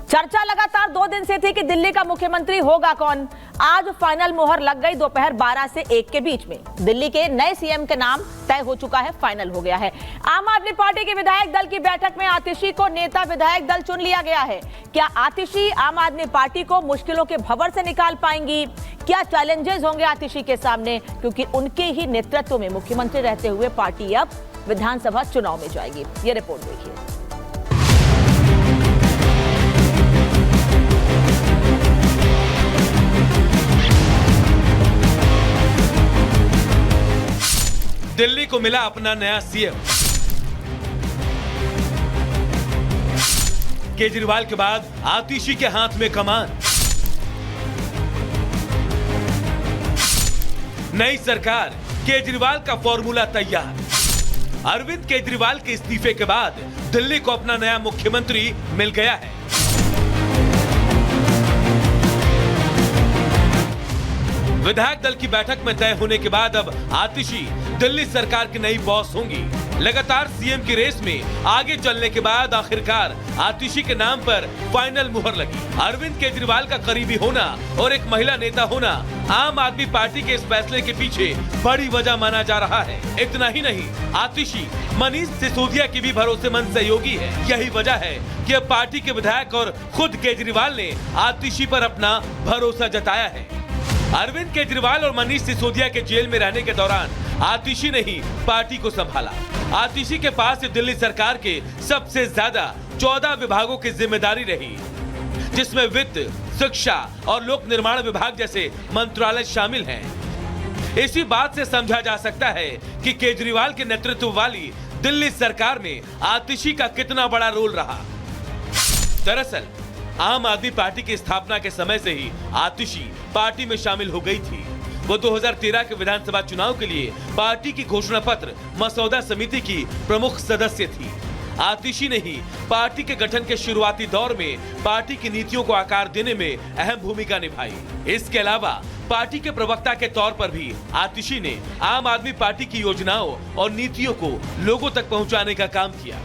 चर्चा लगातार 2 दिन से थी कि दिल्ली का मुख्यमंत्री होगा कौन। आज फाइनल मुहर लग गई दोपहर 12 से 1 के बीच में। दिल्ली के नए सीएम के नाम तय हो चुका है, फाइनल हो गया है। आम आदमी पार्टी के विधायक दल की बैठक में आतिशी को नेता विधायक दल चुन लिया गया है। क्या आतिशी आम आदमी पार्टी को मुश्किलों के भंवर से निकाल पाएंगी? क्या चैलेंजेस होंगे आतिशी के सामने, क्योंकि उनके ही नेतृत्व में मुख्यमंत्री रहते हुए पार्टी अब विधानसभा चुनाव में जाएगी। ये रिपोर्ट देखिए। दिल्ली को मिला अपना नया सीएम। केजरीवाल के बाद आतिशी के हाथ में कमान। नई सरकार, केजरीवाल का फॉर्मूला तैयार। अरविंद केजरीवाल के इस्तीफे के बाद दिल्ली को अपना नया मुख्यमंत्री मिल गया है। विधायक दल की बैठक में तय होने के बाद अब आतिशी दिल्ली सरकार की नई बॉस होंगी। लगातार सीएम की रेस में आगे चलने के बाद आखिरकार आतिशी के नाम पर फाइनल मुहर लगी। अरविंद केजरीवाल का करीबी होना और एक महिला नेता होना आम आदमी पार्टी के इस फैसले के पीछे बड़ी वजह माना जा रहा है। इतना ही नहीं, आतिशी मनीष सिसोदिया की भी भरोसेमंद सहयोगी है। यही वजह है कि अब पार्टी के विधायक और खुद केजरीवाल ने आतिशी पर अपना भरोसा जताया है। अरविंद केजरीवाल और मनीष सिसोदिया के जेल में रहने के दौरान आतिशी ने ही पार्टी को संभाला। आतिशी के पास दिल्ली सरकार के सबसे ज्यादा 14 विभागों की जिम्मेदारी रही, जिसमें वित्त, शिक्षा और लोक निर्माण विभाग जैसे मंत्रालय शामिल हैं। इसी बात से समझा जा सकता है कि केजरीवाल के नेतृत्व वाली दिल्ली सरकार में आतिशी का कितना बड़ा रोल रहा। दरअसल आम आदमी पार्टी की स्थापना के समय से ही आतिशी पार्टी में शामिल हो गई थी। वो 2013 के विधानसभा चुनाव के लिए पार्टी की घोषणा पत्र मसौदा समिति की प्रमुख सदस्य थी। आतिशी ने ही पार्टी के गठन के शुरुआती दौर में पार्टी की नीतियों को आकार देने में अहम भूमिका निभाई। इसके अलावा पार्टी के प्रवक्ता के तौर पर भी आतिशी ने आम आदमी पार्टी की योजनाओं और नीतियों को लोगों तक पहुंचाने का काम किया।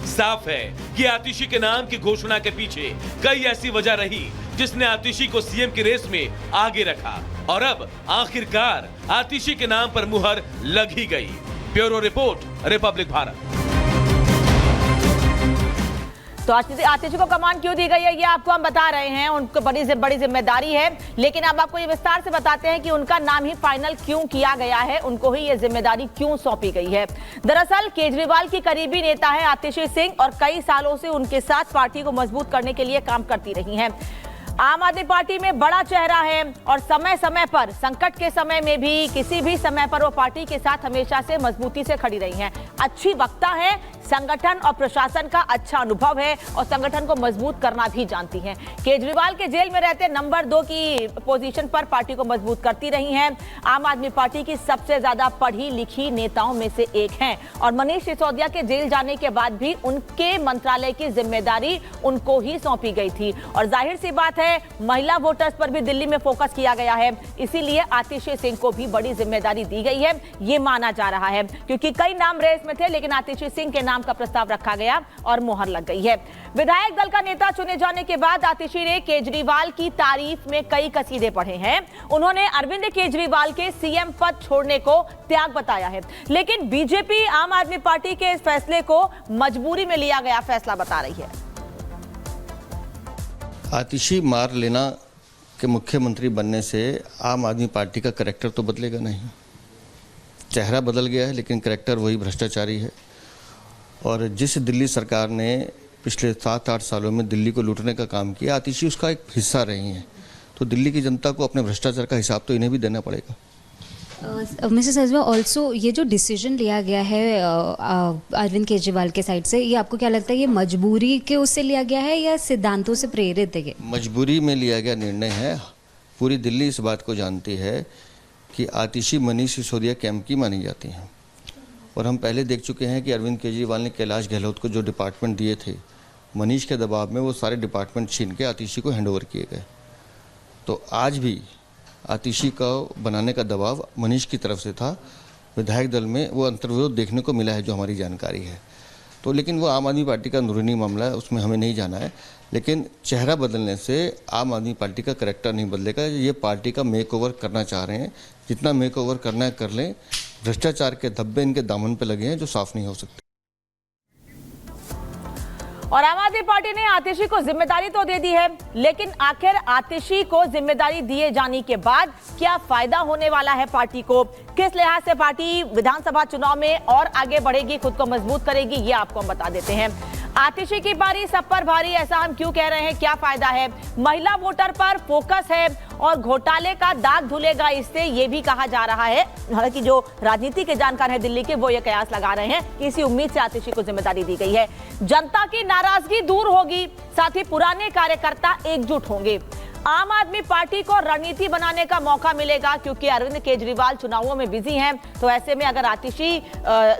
साफ है कि आतिशी के नाम की घोषणा के पीछे कई ऐसी वजह रही जिसने आतिशी को सीएम की रेस में आगे रखा और अब आखिरकार आतिशी के नाम पर मुहर लग ही गई। Bureau report, Republic Bharat. तो आतिशी को कमान क्यों दी गई है, ये आपको हम बता रहे हैं। उनको बड़ी जिम्मेदारी है, लेकिन अब आपको ये विस्तार से बताते हैं कि उनका नाम ही फाइनल क्यों किया गया है, उनको ही ये जिम्मेदारी क्यों सौंपी गई है। दरअसल केजरीवाल की करीबी नेता है आतिशी सिंह और कई सालों से उनके साथ पार्टी को मजबूत करने के लिए काम करती रही हैं। आम आदमी पार्टी में बड़ा चेहरा है और समय समय पर, संकट के समय में भी, किसी भी समय पर वो पार्टी के साथ हमेशा से मजबूती से खड़ी रही हैं। अच्छी वक्ता है, संगठन और प्रशासन का अच्छा अनुभव है और संगठन को मजबूत करना भी जानती हैं। केजरीवाल के जेल में रहते नंबर 2 की पोजीशन पर पार्टी को मजबूत करती रही हैं। आम आदमी पार्टी की सबसे ज्यादा पढ़ी लिखी नेताओं में से एक हैं और मनीष सिसोदिया के जेल जाने के बाद भी उनके मंत्रालय की जिम्मेदारी उनको ही सौंपी गई थी। और जाहिर सी बात है, महिला वोटर्स पर भी दिल्ली में फोकस किया गया है, इसीलिए आतिशी सिंह को भी बड़ी जिम्मेदारी दी गई है, ये माना जा रहा है। क्योंकि कई नाम रेस में थे, लेकिन आतिशी सिंह के नाम का प्रस्ताव रखा गया और मुहर लग गई है। विधायक दल का नेता चुने जाने के बाद आतिशी ने केजरीवाल की तारीफ में कई कसीदे पढ़े हैं। उन्होंने अरविंद केजरीवाल के सीएम पद छोड़ने को त्याग बताया है, लेकिन बीजेपी आम आदमी पार्टी के इस फैसले को मजबूरी में लिया गया फैसला बता रही है। आतिशी मार लेना के मुख्यमंत्री बनने से आम आदमी पार्टी का करैक्टर तो बदलेगा नहीं। चेहरा बदल गया है, लेकिन करैक्टर वही भ्रष्टाचारी है। और जिस दिल्ली सरकार ने पिछले 7-8 सालों में दिल्ली को लूटने का काम किया, आतिशी उसका एक हिस्सा रही हैं। तो दिल्ली की जनता को अपने भ्रष्टाचार का हिसाब तो इन्हें भी देना पड़ेगा। मिसेस हजवा, ऑल्सो ये जो डिसीजन लिया गया है अरविंद केजरीवाल के साइड से, ये आपको क्या लगता है, ये मजबूरी के उससे लिया गया है या सिद्धांतों से प्रेरित है? मजबूरी में लिया गया निर्णय है। पूरी दिल्ली इस बात को जानती है कि आतिशी मनीष सिसोदिया कैंप की मानी जाती हैं और हम पहले देख चुके हैं कि अरविंद केजरीवाल ने कैलाश गहलोत को जो डिपार्टमेंट दिए थे, मनीष के दबाव में वो सारे डिपार्टमेंट छीन के आतिशी को हैंडओवर किए गए। तो आज भी आतिशी का बनाने का दबाव मनीष की तरफ से था। विधायक दल में वो अंतर्विरोध देखने को मिला है, जो हमारी जानकारी है। तो लेकिन वो आम आदमी पार्टी का अंदरूनी मामला है, उसमें हमें नहीं जाना है। लेकिन चेहरा बदलने से आम आदमी पार्टी का करैक्टर नहीं बदलेगा। ये पार्टी का मेक ओवर करना चाह रहे हैं, जितना मेक ओवर करना है कर लें। भ्रष्टाचार के धब्बे इनके दामन पे लगे हैं जो साफ नहीं हो सकते। और आम आदमी पार्टी ने आतिशी को जिम्मेदारी तो दे दी है, लेकिन आखिर आतिशी को जिम्मेदारी दिए जाने के बाद क्या फायदा होने वाला है पार्टी को? किस लिहाज से पार्टी विधानसभा चुनाव में और आगे बढ़ेगी, खुद को मजबूत करेगी, ये आपको हम बता देते हैं। आतिशी की बारी सब पर भारी, ऐसा हम क्यों कह रहे हैं, क्या फायदा है? महिला वोटर पर फोकस है और घोटाले का दाग धुलेगा इससे, ये भी कहा जा रहा है। हालांकि जो राजनीति के जानकार हैं दिल्ली के, वो ये कयास लगा रहे हैं कि इसी उम्मीद से आतिशी को जिम्मेदारी दी गई है। जनता की नाराजगी दूर होगी, साथ ही पुराने कार्यकर्ता एकजुट होंगे। आम आदमी पार्टी को रणनीति बनाने का मौका मिलेगा, क्योंकि अरविंद केजरीवाल चुनावों में बिजी हैं। तो ऐसे में अगर आतिशी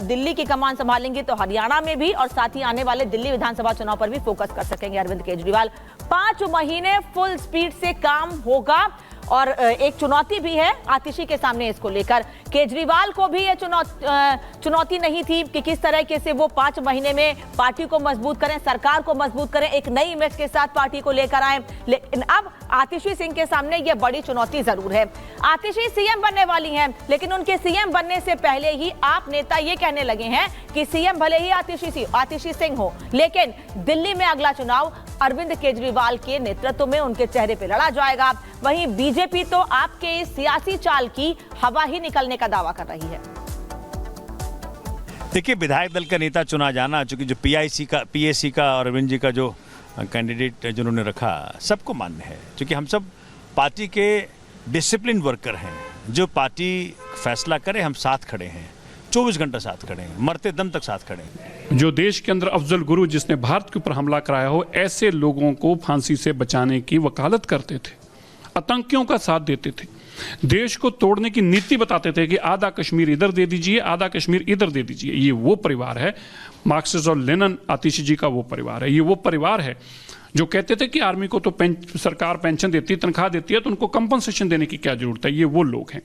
दिल्ली की कमान संभालेंगे तो हरियाणा में भी और साथ ही आने वाले दिल्ली विधानसभा चुनाव पर भी फोकस कर सकेंगे अरविंद केजरीवाल। 5 महीने फुल स्पीड से काम होगा और एक चुनौती भी है आतिशी के सामने इसको लेकर। केजरीवाल को भी ये चुनौती नहीं थी कि किस तरह से वो 5 महीने में पार्टी को मजबूत करें, सरकार को मजबूत करें, एक नई इमेज के साथ पार्टी को लेकर आए। लेकिन अब आतिशी सिंह के सामने ये बड़ी चुनौती जरूर है। आतिशी सीएम बनने वाली हैं, लेकिन उनके सीएम बनने से पहले ही आप नेता ये कहने लगे हैं कि सीएम भले ही आतिशी सिंह हो, लेकिन दिल्ली में अगला चुनाव अरविंद केजरीवाल के नेतृत्व में उनके चेहरे पे लड़ा जाएगा। वहीं बीजेपी तो आपके इस सियासी चाल की हवा ही निकलने का दावा कर रही है। देखिए, विधायक दल का नेता चुना जाना, चूंकि जो पीएसी का और अरविंद जी का जो कैंडिडेट जिन्होंने रखा, सबको मान्य है। क्योंकि हम सब पार्टी के डिसिप्लिन वर्कर हैं। जो पार्टी फैसला करे हम साथ खड़े हैं, 24 घंटा साथ खड़े हैं, मरते दम तक साथ खड़े हैं। जो देश के अंदर अफजल गुरु जिसने भारत के ऊपर हमला कराया हो, ऐसे लोगों को फांसी से बचाने की वकालत करते थे, आतंकियों का साथ देते थे, देश को तोड़ने की नीति बताते थे कि आधा कश्मीर इधर दे दीजिए, आधा कश्मीर इधर दे दीजिए। ये वो परिवार है, मार्क्सिस्ट और लेनिन आतिशी जी का वो परिवार है। ये वो परिवार है जो कहते थे कि आर्मी को तो सरकार पेंशन देती है, तनख्वाह देती है, तो उनको कंपनसेशन देने की क्या जरूरत है। ये वो लोग हैं।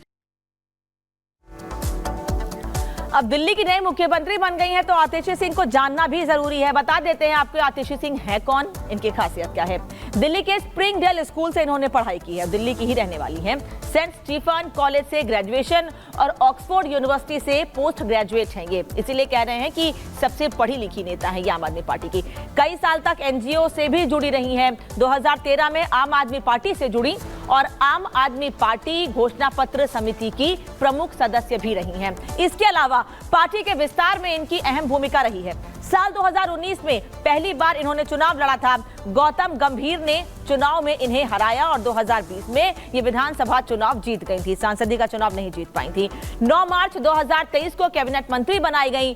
अब दिल्ली की नई मुख्यमंत्री बन गई हैं, तो आतिशी सिंह को जानना भी जरूरी है। बता देते हैं आपको आतिशी सिंह है कौन, इनकी खासियत क्या है। दिल्ली के स्प्रिंगडेल स्कूल से इन्होंने पढ़ाई की है, दिल्ली की ही रहने वाली हैं। सेंट स्टीफन कॉलेज से ग्रेजुएशन और ऑक्सफोर्ड यूनिवर्सिटी से पोस्ट ग्रेजुएट हैं ये, इसीलिए कह रहे हैं कि सबसे पढ़ी लिखी नेता है ये आम आदमी पार्टी की। कई साल तक एनजीओ से भी जुड़ी रही हैं। 2013 में आम आदमी पार्टी से जुड़ी और आम आदमी पार्टी घोषणा पत्र समिति की प्रमुख सदस्य भी रही हैं। इसके अलावा पार्टी के विस्तार में इनकी अहम भूमिका रही है। साल 2019 में पहली बार इन्होंने चुनाव लड़ा था। गौतम गंभीर ने चुनाव में इन्हें हराया और 2020 में ये विधानसभा चुनाव जीत गई थी, सांसदीय का चुनाव नहीं जीत पाई थी। 9 मार्च 2023 को कैबिनेट मंत्री बनाई गई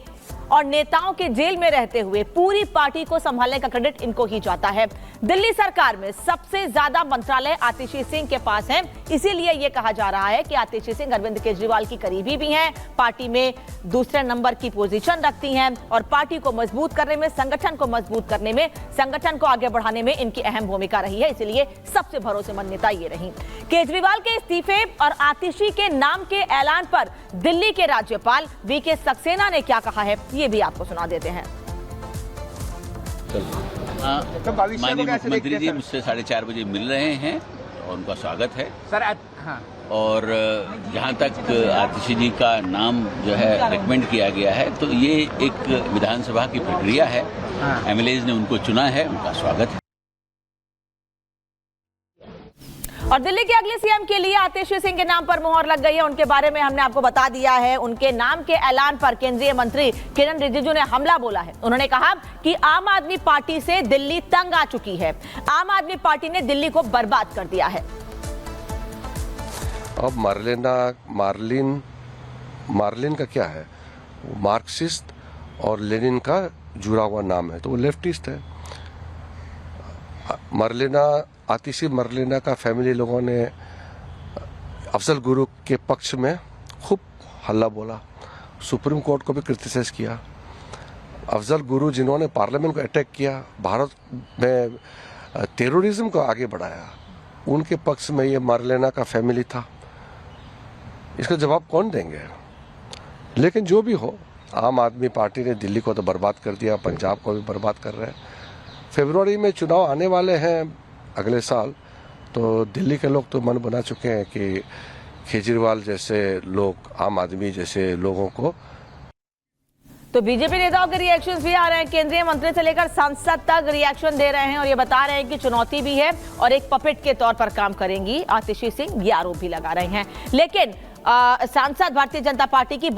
और नेताओं के जेल में रहते हुए पूरी पार्टी को संभालने का क्रेडिट इनको ही जाता है। दिल्ली सरकार में सबसे ज्यादा मंत्रालय आतिशी सिंह के पास हैं, इसीलिए यह कहा जा रहा है कि आतिशी सिंह अरविंद केजरीवाल की करीबी भी हैं, पार्टी में दूसरे नंबर की पोजीशन रखती हैं और पार्टी को मजबूत करने में, संगठन को मजबूत करने में, संगठन को आगे बढ़ाने में इनकी अहम भूमिका रही है। इसलिए सबसे भरोसेमंद नेता ये रही। केजरीवाल के इस्तीफे और आतिशी के नाम के ऐलान पर दिल्ली के राज्यपाल वीके सक्सेना ने क्या कहा है, ये भी आपको सुना देते हैं। माननीय मुख्यमंत्री जी मुझसे 4:30 बजे मिल रहे हैं और उनका स्वागत है सर। हाँ। और जहाँ तक आतिशी जी का नाम जो है रिकमेंड किया गया है, तो ये एक विधानसभा की प्रक्रिया है। एमएलएज ने उनको चुना है, उनका स्वागत है। और दिल्ली के अगले सीएम के लिए आतिशी सिंह के नाम पर मुहर लग गई है। उनके बारे में हमने आपको बता दिया है। उनके नाम के ऐलान पर केंद्रीय मंत्री किरण रिजिजू ने हमला बोला है। उन्होंने कहा कि आम आदमी पार्टी से दिल्ली तंग आ चुकी है, आम आदमी पार्टी ने दिल्ली को बर्बाद कर दिया है। अब मार्लिन का क्या है, वो मार्क्सिस्ट और लेनिन का जुड़ा हुआ नाम है, तो वो लेफ्टिस्ट है। आतिशी मरलेना का फैमिली लोगों ने अफजल गुरु के पक्ष में खूब हल्ला बोला, सुप्रीम कोर्ट को भी क्रिटिसाइज किया। अफजल गुरु जिन्होंने पार्लियामेंट को अटैक किया, भारत में टेररिज्म को आगे बढ़ाया, उनके पक्ष में ये मरलेना का फैमिली था। इसका जवाब कौन देंगे? लेकिन जो भी हो, आम आदमी पार्टी ने दिल्ली को तो बर्बाद कर दिया, पंजाब को भी बर्बाद कर रहे हैं। फरवरी में चुनाव आने वाले हैं अगले साल, तो दिल्ली के लोग तो मन बना चुके हैं कि केजरीवाल जैसे लोग, आम आदमी जैसे लोगों को। तो बीजेपी नेताओं के रिएक्शंस भी आ रहे हैं। केंद्रीय मंत्री से लेकर सांसद तक रिएक्शन दे रहे हैं और ये बता रहे हैं कि चुनौती भी है और एक पपेट के तौर पर काम करेंगी आतिशी सिंह, ये आरोप भी लगा रहे हैं। लेकिन सांसद भारतीय जनता पार्टी की